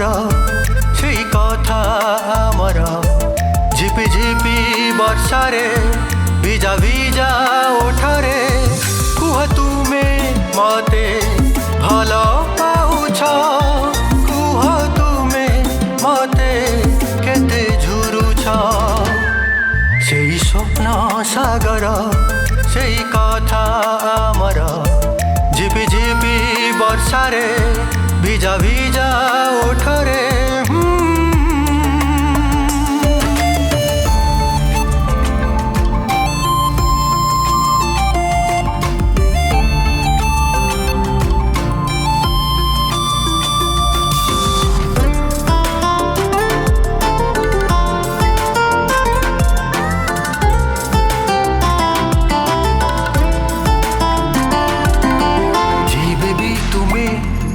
सागर सेई कथा आमर झिपि झिपि वर्षारे भिजा भिजा ओठरे कुह तुमे मते भल पाउछ कुह तुमे मते केते झुरुछ सेई स्वप्न सागर सेई कथा आमर झिपि झिपि वर्षारे भिजा भिजा ओठरे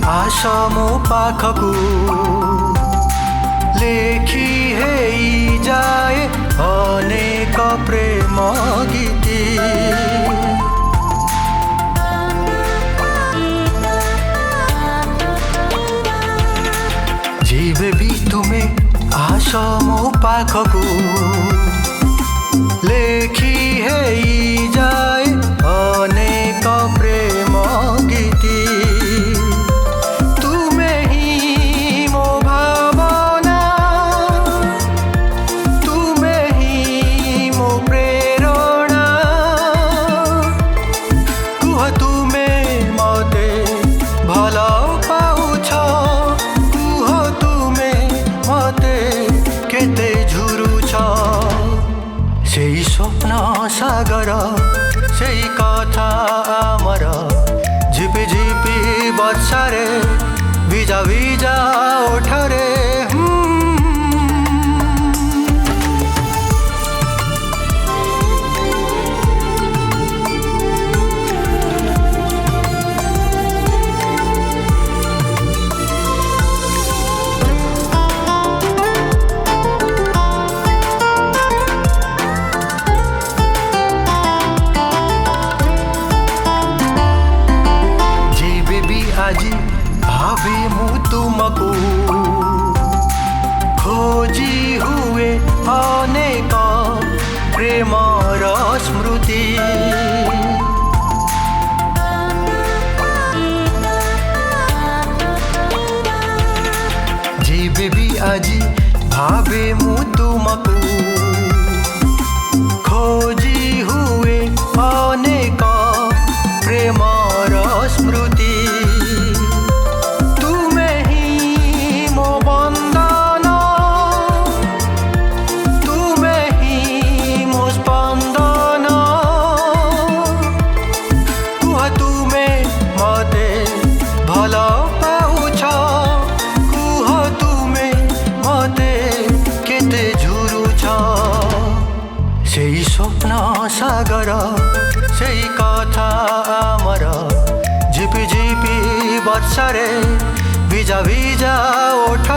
आस मो पाखकू लेखी हेई जाए अनेक प्रेम गीति जीवे भी तुम्हें आस मो पाखकू लेखी हेई जाए अनेक प्रेम गीति सेई स्वप्न सागर सेई कथा आमर झिपि झिपि वर्षारे भिजा भिजा ओठरे আজি भावे मु तुमको खोजी हुए अनेक प्रेमर स्मृति जीवे भी আজি भावे मु तुमको खोजी हुए अनेक प्रेमर स्मृति सेई स्वप्न सागर सेई कथा आमर झिपि झिपि वर्षारे भिजा भिजा ओठ